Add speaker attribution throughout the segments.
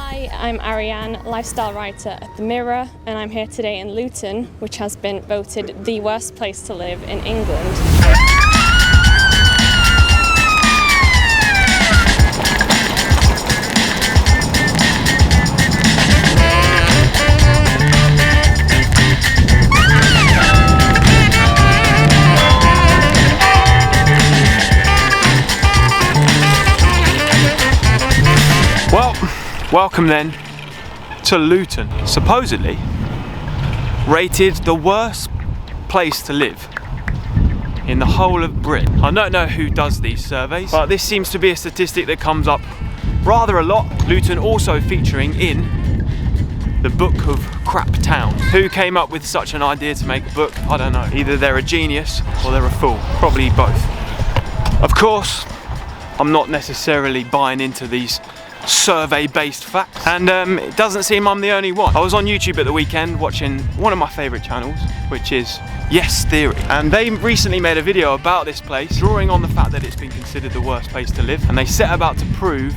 Speaker 1: Hi, I'm Ariane, lifestyle writer at The Mirror, and I'm here today in Luton, which has been voted the worst place to live in England.
Speaker 2: Well, welcome then to Luton, supposedly rated the worst place to live in the whole of Britain. I don't know who does these surveys, but this seems to be a statistic that comes up rather a lot. Luton also featuring in the book of crap towns. Who came up with such an idea to make a book? I don't know. Either they're a genius or they're a fool. Probably both. Of course, I'm not necessarily buying into these survey-based facts, and it doesn't seem I'm the only one. I was on YouTube at the weekend watching one of my favourite channels, which is Yes Theory, and they recently made a video about this place, drawing on the fact that it's been considered the worst place to live, and they set about to prove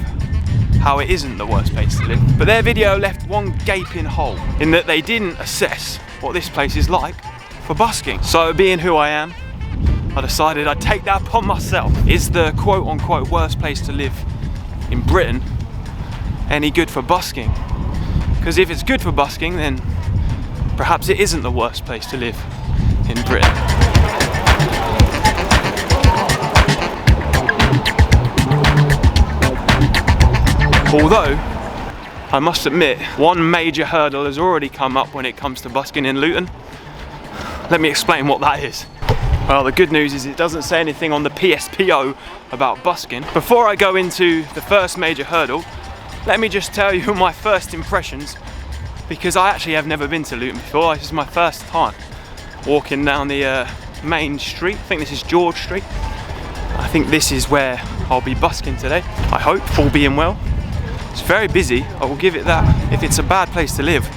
Speaker 2: how it isn't the worst place to live. But their video left one gaping hole, in that they didn't assess what this place is like for busking. So being who I am, I decided I'd take that upon myself. Is the quote-unquote worst place to live in Britain any good for busking? Because if it's good for busking, then perhaps it isn't the worst place to live in Britain. Although, I must admit, one major hurdle has already come up when it comes to busking in Luton. Let me explain what that is. Well, the good news is it doesn't say anything on the PSPO about busking. Before I go into the first major hurdle, let me just tell you my first impressions, because I actually have never been to Luton before. This is my first time walking down the main street. I think this is George Street. I think this is where I'll be busking today, I hope, all being well. It's very busy, I will give it that. If it's a bad place to live,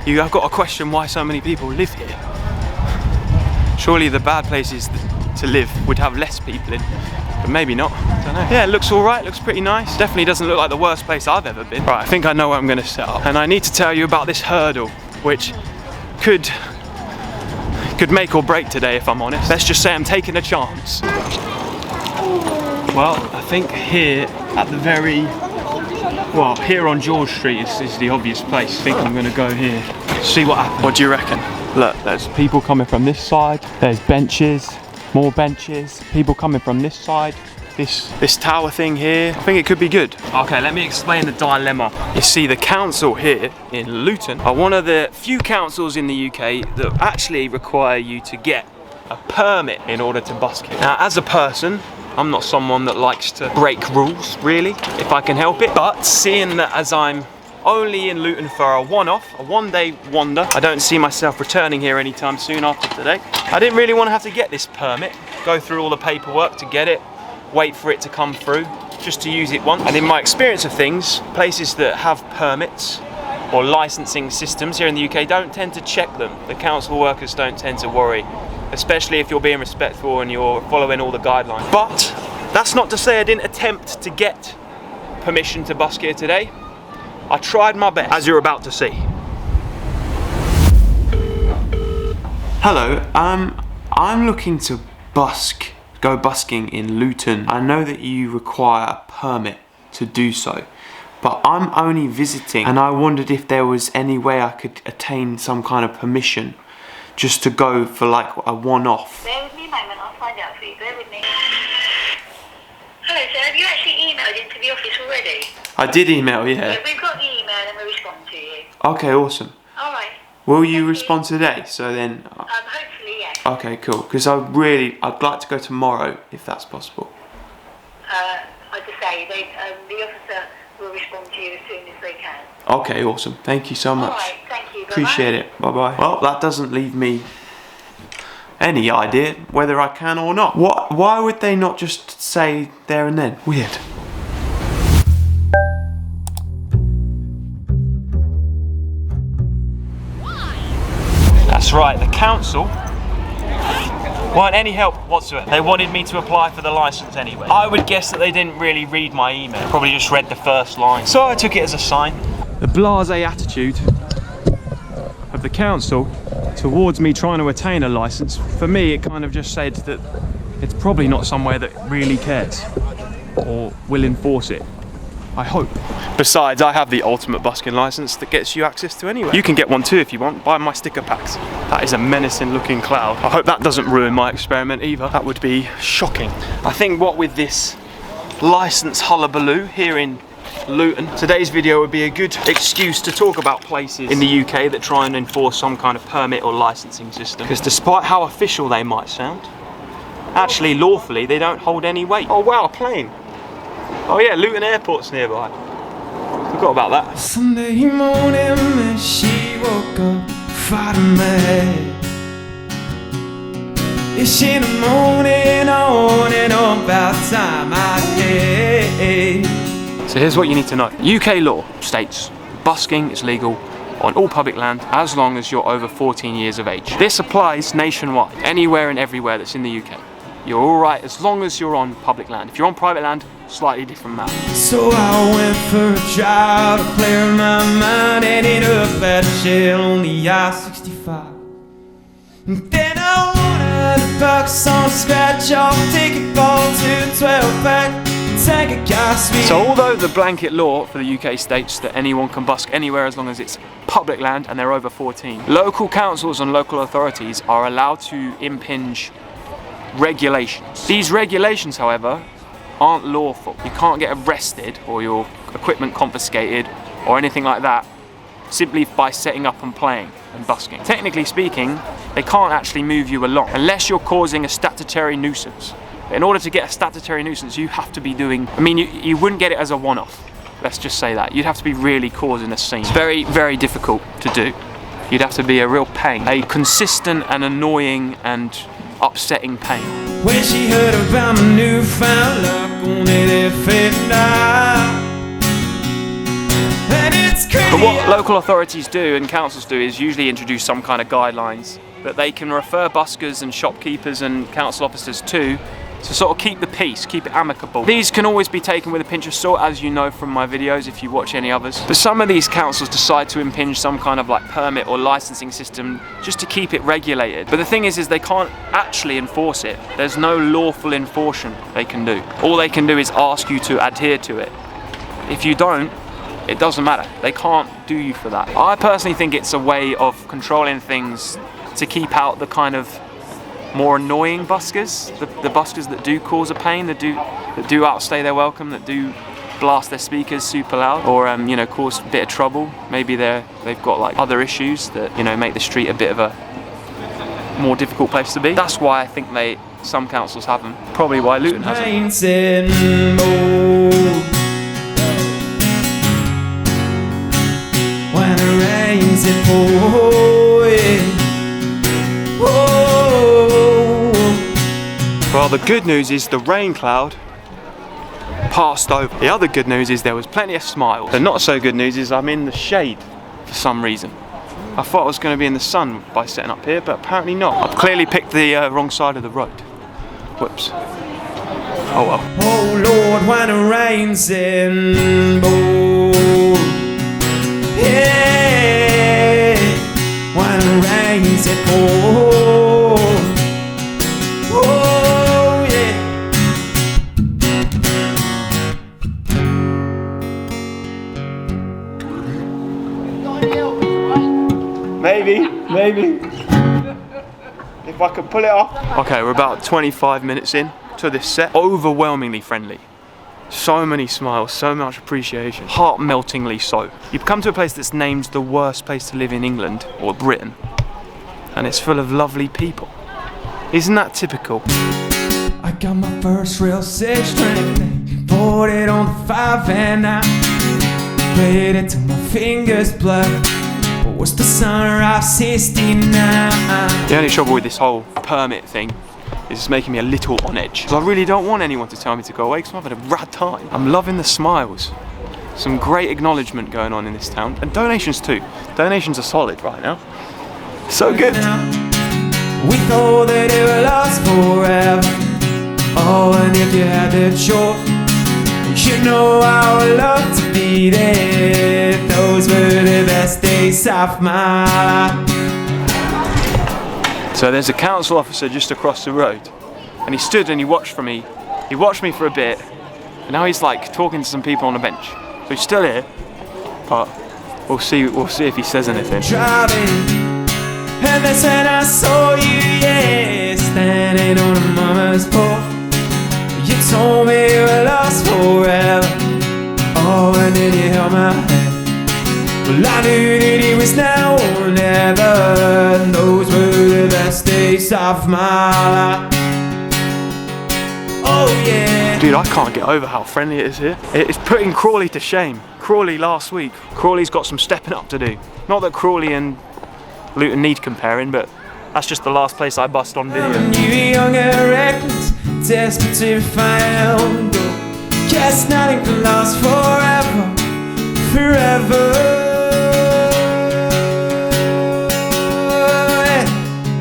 Speaker 2: you have got to question why so many people live here. Surely the bad places to live would have less people in, but maybe not, I don't know. Yeah, it looks alright, looks pretty nice. Definitely doesn't look like the worst place I've ever been. Right, I think I know where I'm going to set up. And I need to tell you about this hurdle, which could make or break today, if I'm honest. Let's just say I'm taking a chance. Well, I think here at the very, well, here on George Street is the obvious place. I think I'm going to go here, see what happens. What do you reckon? Look, there's people coming from this side, there's benches, more benches, people coming from this side, this tower thing here. I think it could be good. Okay, let me explain the dilemma. You see, the council here in Luton are one of the few councils in the UK that actually require you to get a permit in order to busk here. Now, as a person, I'm not someone that likes to break rules, really, if I can help it. But seeing that as I'm only in Luton for a one-day wonder, I don't see myself returning here anytime soon after today. I didn't really want to have to get this permit, go through all the paperwork to get it, wait for it to come through, just to use it once. And in my experience of things, places that have permits or licensing systems here in the UK don't tend to check them. The council workers don't tend to worry, especially if you're being respectful and you're following all the guidelines. But that's not to say I didn't attempt to get permission to busk here today. I tried my best, as you're about to see. Hello, I'm looking to go busking in Luton. I know that you require a permit to do so, but I'm only visiting, and I wondered if there was any way I could attain some kind of permission just to go for like a one-off.
Speaker 3: Bear with me a moment, I'll find out for you, bear with me. Hello sir, have you actually emailed into the office already?
Speaker 2: I did email, yeah.
Speaker 3: Yeah, we've got the email and we'll respond to you.
Speaker 2: Okay, awesome.
Speaker 3: Alright.
Speaker 2: Will you respond today? So then...
Speaker 3: hopefully, yes.
Speaker 2: Okay, cool. Because I'd like to go tomorrow, if that's possible.
Speaker 3: Like I say, the officer will respond to you as soon as they can.
Speaker 2: Okay, awesome. Thank you so much.
Speaker 3: Alright, thank you. Bye-bye.
Speaker 2: Appreciate it. Bye-bye. Well, that doesn't leave me any idea whether I can or not. Why would they not just say there and then? Weird. That's right, the council weren't any help whatsoever. They wanted me to apply for the license anyway. I would guess that they didn't really read my email, probably just read the first line. So I took it as a sign. The blasé attitude of the council towards me trying to attain a license, for me it kind of just said that it's probably not somewhere that really cares or will enforce it. I hope. Besides, I have the ultimate busking license that gets you access to anywhere. You can get one too if you want, buy my sticker packs. That is a menacing looking cloud. I hope that doesn't ruin my experiment either. That would be shocking. I think what with this license hullabaloo here in Luton, today's video would be a good excuse to talk about places in the UK that try and enforce some kind of permit or licensing system. Because despite how official they might sound, actually lawfully they don't hold any weight. Oh wow, a plane. Oh yeah, Luton Airport's nearby. Forgot about that.
Speaker 4: Sunday morning when she woke up, fighting my head. It's in the morning, on and on, about time I hate.
Speaker 2: So here's what you need to know. UK law states busking is legal on all public land as long as you're over 14 years of age. This applies nationwide, anywhere and everywhere that's in the UK. You're alright as long as you're on public land. If you're on private land, slightly different matter.
Speaker 4: So I went for a drive to clear my mind, ended up at a shell on the I-65. And then I $100 on a scratch off ticket, ball to 12-pack.
Speaker 2: So although the blanket law for the UK states that anyone can busk anywhere as long as it's public land and they're over 14, local councils and local authorities are allowed to impinge regulations. These regulations, however, aren't lawful. You can't get arrested or your equipment confiscated or anything like that simply by setting up and playing and busking. Technically speaking, they can't actually move you along unless you're causing a statutory nuisance. In order to get a statutory nuisance, you have to be doing, I mean, you wouldn't get it as a one-off. Let's just say that. You'd have to be really causing a scene. It's very, very difficult to do. You'd have to be a real pain. A consistent and annoying and upsetting pain.
Speaker 4: When she heard about my newfound luck on it, and it's crazy.
Speaker 2: But what local authorities do and councils do is usually introduce some kind of guidelines that they can refer buskers and shopkeepers and council officers to sort of keep the peace, keep it amicable. These can always be taken with a pinch of salt, as you know from my videos if you watch any others. But some of these councils decide to impinge some kind of like permit or licensing system just to keep it regulated. But the thing is they can't actually enforce it. There's no lawful enforcement they can do. All they can do is ask you to adhere to it. If you don't, it doesn't matter. They can't do you for that. I personally think it's a way of controlling things to keep out the kind of more annoying buskers, the buskers that do cause a pain, that do outstay their welcome, that do blast their speakers super loud, or you know, cause a bit of trouble. Maybe they've got like other issues that, you know, make the street a bit of a more difficult place to be. That's why I think some councils have them. Probably why Luton has them.
Speaker 4: When it rains, it pours.
Speaker 2: Well, the good news is the rain cloud passed over. The other good news is there was plenty of smiles. The not so good news is I'm in the shade for some reason. I thought I was going to be in the sun by setting up here, but apparently not. I've clearly picked the wrong side of the road. Whoops. Oh well.
Speaker 4: Oh Lord, when it rains in bold. Yeah, when it rains it pours. Oh yeah.
Speaker 2: Maybe. If I could pull it off. Okay, we're about 25 minutes in to this set. Overwhelmingly friendly. So many smiles, so much appreciation. Heart-meltingly so. You've come to a place that's named the worst place to live in England, or Britain, and it's full of lovely people. Isn't that typical?
Speaker 4: I got my first real 6-string, poured it on the 5 and I played it till my fingers blur. But what's the sunrise 69?
Speaker 2: The only trouble with this whole permit thing is it's making me a little on edge. Because I really don't want anyone to tell me to go away because I'm having a rad time. I'm loving the smiles. Some great acknowledgement going on in this town. And donations too. Donations are solid right now. So good.
Speaker 4: We thought that it would last forever. Oh, and if you had the choice, you know I would love to be there. Those were days of my life.
Speaker 2: So there's a council officer just across the road, and he stood and he watched for me. He watched me for a bit, and now he's like talking to some people on a bench. So he's still here, but we'll see if he says anything.
Speaker 4: Driving, and that's when I saw you, yeah, standing on a mama's porch. You told me we were lost forever. Oh, and then you held my hand. Well, I knew that it was now or never. And those were the best days of my life. Oh yeah.
Speaker 2: Dude, I can't get over how friendly it is here. It's putting Crawley to shame. Crawley last week. Crawley's got some stepping up to do. Not that Crawley and Luton need comparing, but that's just the last place I bust on video.
Speaker 4: You were young and reckless, desperate to find own goal. Guess nothing can last forever, forever.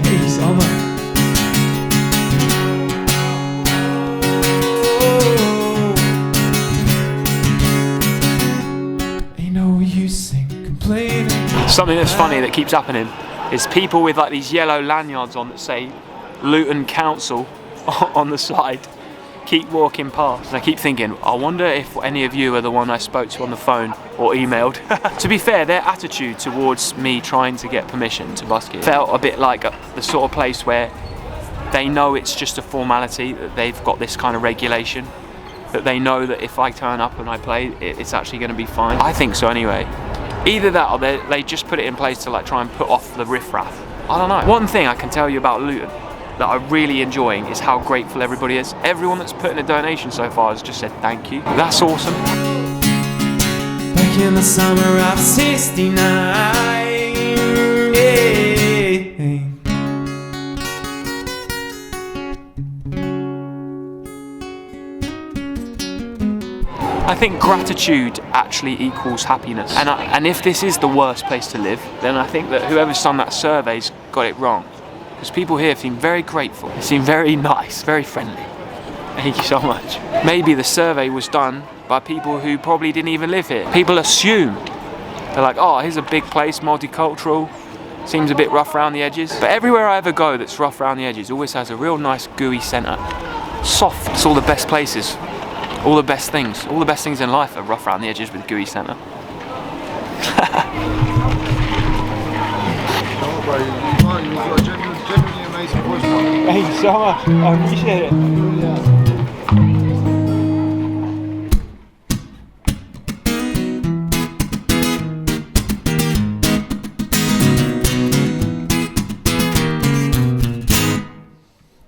Speaker 4: Hey, summer. Ain't no use in complaining.
Speaker 2: Something that's funny that keeps happening is people with like these yellow lanyards on that say Luton Council on the side keep walking past. And I keep thinking, I wonder if any of you are the one I spoke to on the phone or emailed. To be fair, their attitude towards me trying to get permission to Busking felt a bit like the sort of place where they know it's just a formality, that they've got this kind of regulation, that they know that if I turn up and I play, it's actually going to be fine. I think so anyway. Either that or they just put it in place to like try and put off the riffraff. I don't know. One thing I can tell you about Luton that I'm really enjoying is how grateful everybody is. Everyone that's put in a donation so far has just said thank you. That's awesome.
Speaker 4: Back in the summer of '69, yeah.
Speaker 2: I think gratitude actually equals happiness. And if this is the worst place to live, then I think that whoever's done that survey's got it wrong. Because people here seem very grateful. They seem very nice, very friendly. Thank you so much. Maybe the survey was done by people who probably didn't even live here. People assume. They're like, oh, here's a big place, multicultural, seems a bit rough around the edges. But everywhere I ever go that's rough around the edges always has a real nice gooey centre. Soft. It's all the best places. All the best things. All the best things in life are rough around the edges with gooey centre. Thank you so much. I appreciate it.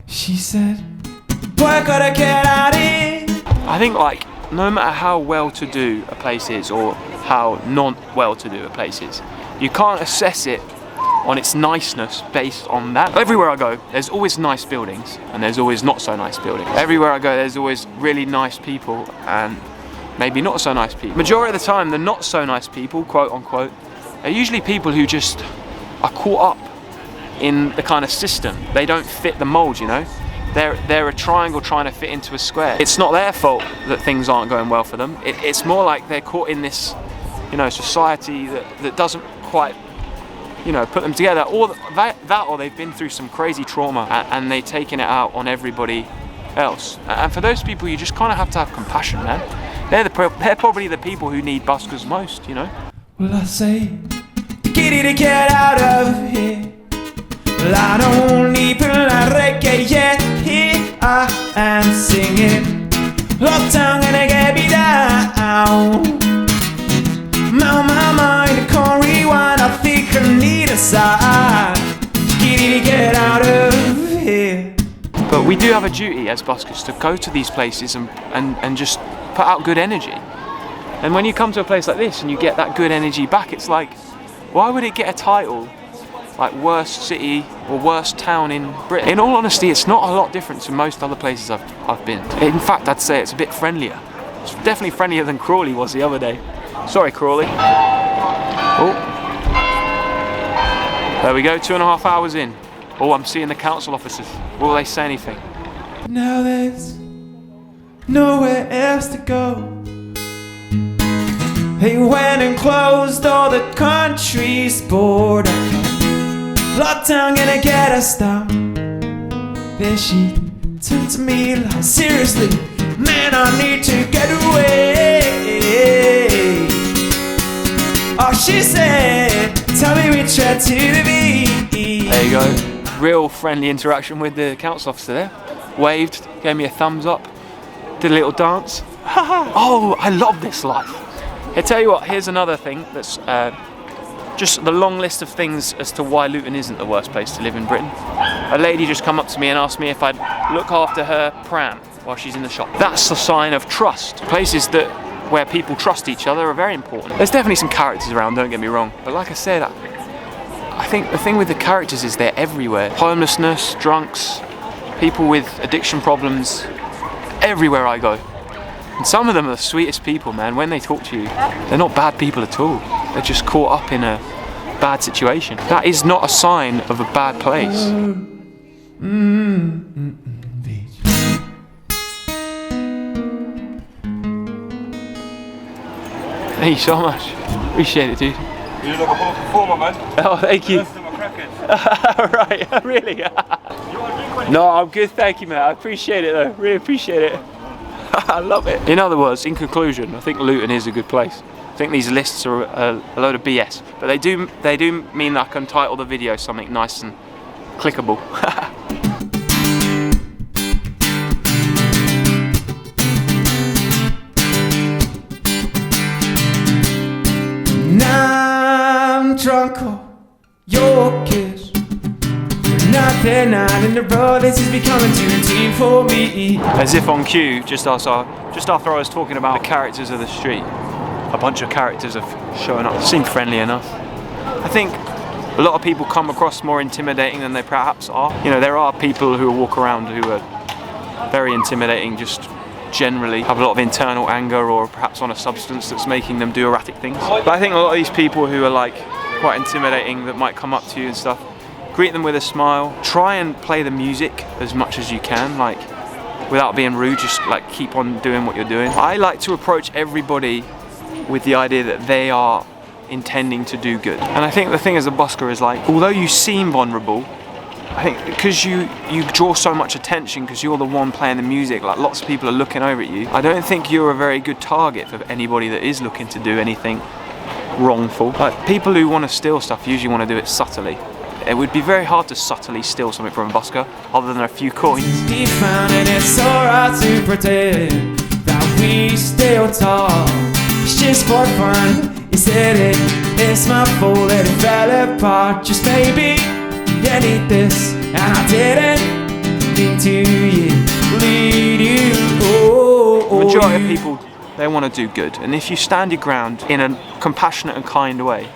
Speaker 4: She said, boy, I gotta get out of here.
Speaker 2: I think like no matter how well-to-do a place is or how non-well-to-do a place is, you can't assess it on its niceness based on that. Everywhere I go, there's always nice buildings and there's always not so nice buildings. Everywhere I go, there's always really nice people and maybe not so nice people. Majority of the time, the not so nice people, quote unquote, are usually people who just are caught up in the kind of system. They don't fit the mold, you know? They're a triangle trying to fit into a square. It's not their fault that things aren't going well for them. It's more like they're caught in this, you know, society that doesn't quite, you know, put them together. Or that or they've been through some crazy trauma and they've taken it out on everybody else. And for those people, you just kind of have to have compassion, man. They're probably the people who need buskers most, you know?
Speaker 4: Well, I say, get get out of here. Well, I don't need polite reggae yet. Here I am singing. Lockdown gonna get me down. My mind, I can't rewind. I think I need a sign. Get out of here.
Speaker 2: But we do have a duty as buskers to go to these places and just put out good energy. And when you come to a place like this and you get that good energy back, it's like, why would it get a title like worst city or worst town in Britain? In all honesty, it's not a lot different to most other places I've been. In fact, I'd say it's a bit friendlier. It's definitely friendlier than Crawley was the other day. Sorry, Crawley. Oh. There we go, 2.5 hours in. Oh, I'm seeing the council officers. Will they say anything?
Speaker 4: Now there's nowhere else to go. They went and closed all the country's border. Lockdown gonna get us down. Then she turned to me like, seriously, man, I need to get away. Oh, she said, tell me which way to be.
Speaker 2: There you go. Real friendly interaction with the council officer there. Waved, gave me a thumbs up, did a little dance. Oh, I love this life. I tell you what, here's another thing that's just the long list of things as to why Luton isn't the worst place to live in Britain. A lady just come up to me and asked me if I'd look after her pram while she's in the shop. That's a sign of trust. Places where people trust each other are very important. There's definitely some characters around, don't get me wrong, but like I said, I think the thing with the characters is they're everywhere. Homelessness, drunks, people with addiction problems, everywhere I go. And some of them are the sweetest people, man. When they talk to you, they're not bad people at all. They're just caught up in a bad situation. That is not a sign of a bad place. Thank you so much. Appreciate it, dude.
Speaker 5: You look a poor performer, man.
Speaker 2: Oh, thank you. Right, really? No, I'm good, thank you, man. I appreciate it, though. Really appreciate it. I love it. In other words, in conclusion, I think Luton is a good place. I think these lists are a load of BS, but they do mean that I can title the video something nice and clickable.
Speaker 4: Now I'm drunk on your kiss. Nothing out in the road, this is becoming too routine for me.
Speaker 2: As if on cue, just after I was talking about the characters of the street, a bunch of characters have shown up. Seemed friendly enough. I think a lot of people come across more intimidating than they perhaps are. You know, there are people who walk around who are very intimidating, just generally have a lot of internal anger or perhaps on a substance that's making them do erratic things. But I think a lot of these people who are like quite intimidating that might come up to you and stuff, greet them with a smile, try and play the music as much as you can, like without being rude, just like keep on doing what you're doing. I like to approach everybody with the idea that they are intending to do good. And I think the thing as a busker is like, although you seem vulnerable, I think because you draw so much attention because you're the one playing the music, like lots of people are looking over at you, I don't think you're a very good target for anybody that is looking to do anything wrongful. Like people who want to steal stuff usually want to do it subtly. It would be very hard to subtly steal something from a busker other than a few coins.
Speaker 4: Deep found and it's alright to pretend that we still talk. It's just for fun, you said it, it's my fault that it fell apart. Just maybe you need this, and I didn't mean to lead you.
Speaker 2: The majority of people, they want to do good, and if you stand your ground in a compassionate and kind way,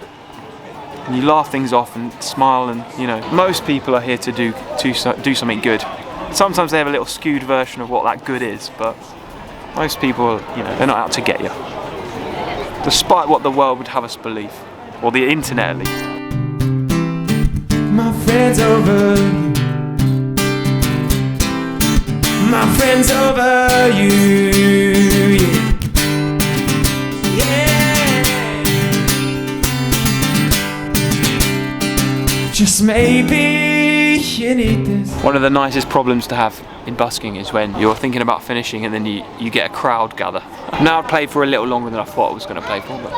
Speaker 2: and you laugh things off and smile, and you know, most people are here to do something good. Sometimes they have a little skewed version of what that good is, but most people, you know, they're not out to get you. Despite what the world would have us believe, or the internet at least.
Speaker 4: My friend's over you. My friend's over you. Yeah. Just maybe you need this.
Speaker 2: One of the nicest problems to have in busking is when you're thinking about finishing and then you get a crowd gather. Now I've played for a little longer than I thought I was going to play for, but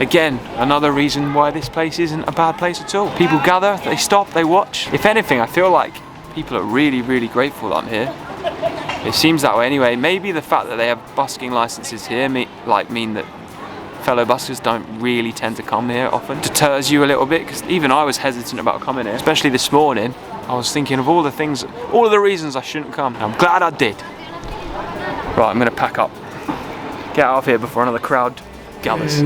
Speaker 2: again, another reason why this place isn't a bad place at all. People gather, they stop, they watch. If anything, I feel like people are really, really grateful that I'm here. It seems that way anyway. Maybe the fact that they have busking licenses here mean that fellow buskers don't really tend to come here often. Deters you a little bit, because even I was hesitant about coming here, especially this morning. I was thinking of all of the reasons I shouldn't come. I'm glad I did. Right, I'm gonna pack up. Get out of here before another crowd gathers.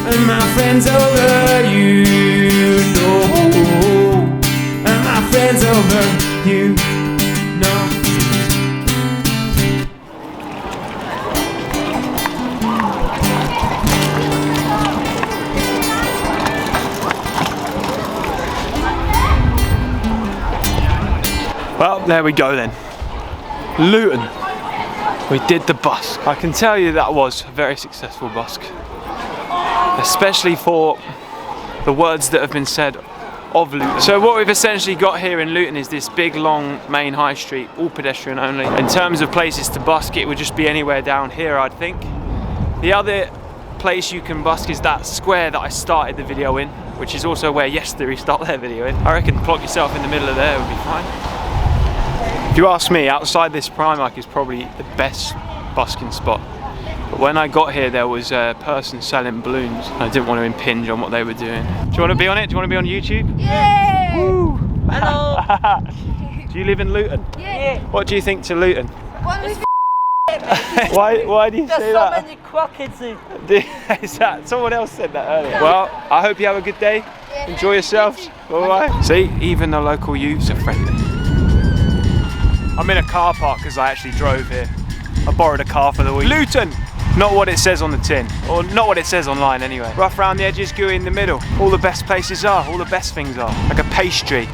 Speaker 4: And my friend's over you, no. And my friend's over you, no.
Speaker 2: Well, there we go then. Luton. We did the busk. I can tell you that was a very successful busk. Especially for the words that have been said of Luton. So what we've essentially got here in Luton is this big long main high street, all pedestrian only. In terms of places to busk, it would just be anywhere down here, I'd think. The other place you can busk is that square that I started the video in, which is also where Yesterday started their video in. I reckon plonk yourself in the middle of there would be fine. If you ask me, outside this Primark is probably the best busking spot. But when I got here, there was a person selling balloons. I didn't want to impinge on what they were doing. Do you want to be on it? Do you want to be on YouTube?
Speaker 6: Yeah!
Speaker 2: Woo!
Speaker 6: Hello!
Speaker 2: Do you live in Luton?
Speaker 6: Yeah!
Speaker 2: What do you think to Luton?
Speaker 6: Why
Speaker 2: do you say
Speaker 6: There's
Speaker 2: that?
Speaker 6: so many crackheads here.
Speaker 2: Is that someone else said that earlier? Well, I hope you have a good day. Enjoy yourselves. Bye-bye. See, even the local youths are friendly. I'm in a car park because I actually drove here. I borrowed a car for the week. Luton! Not what it says on the tin, or not what it says online anyway. Rough around the edges, gooey in the middle. All the best places are, all the best things are. Like a pastry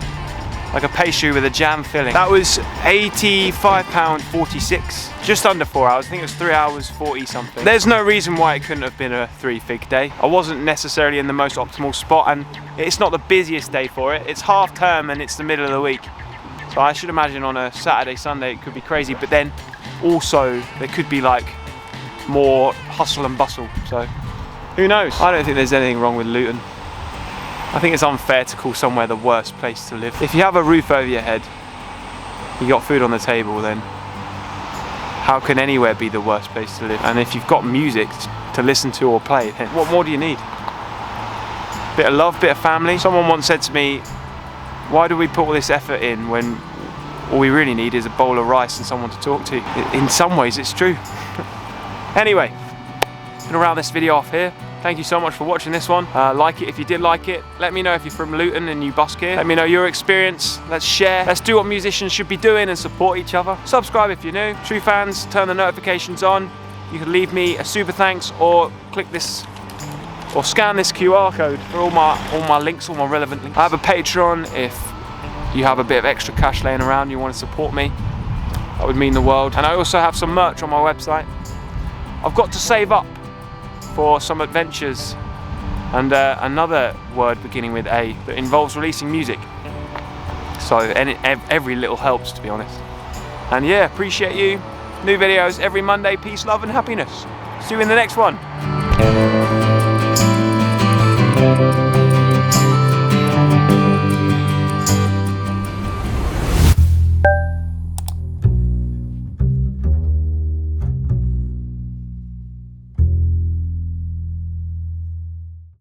Speaker 2: with a jam filling. That was £85.46, just under 4 hours. I think it was 3 hours 40 something. There's no reason why it couldn't have been a 3-fig day. I wasn't necessarily in the most optimal spot, and it's not the busiest day for it. It's half term and it's the middle of the week. So I should imagine on a Saturday, Sunday it could be crazy, but then also there could be like more hustle and bustle, so who knows? I don't think there's anything wrong with Luton. I think it's unfair to call somewhere the worst place to live. If you have a roof over your head, you got food on the table, then how can anywhere be the worst place to live? And if you've got music to listen to or play, then what more do you need? Bit of love, bit of family. Someone once said to me, why do we put all this effort in when all we really need is a bowl of rice and someone to talk to? In some ways it's true. Anyway, I'm gonna round this video off here. Thank you so much for watching this one. Like it if you did like it. Let me know if you're from Luton and you busk here. Let me know your experience. Let's share. Let's do what musicians should be doing and support each other. Subscribe if you're new. True fans, turn the notifications on. You can leave me a super thanks or click this or scan this QR code for all my links, all my relevant links. I have a Patreon if you have a bit of extra cash laying around and you want to support me. That would mean the world. And I also have some merch on my website. I've got to save up for some adventures and another word beginning with A that involves releasing music. So every little helps, to be honest. And yeah, appreciate you. New videos every Monday. Peace, love and happiness. See you in the next one.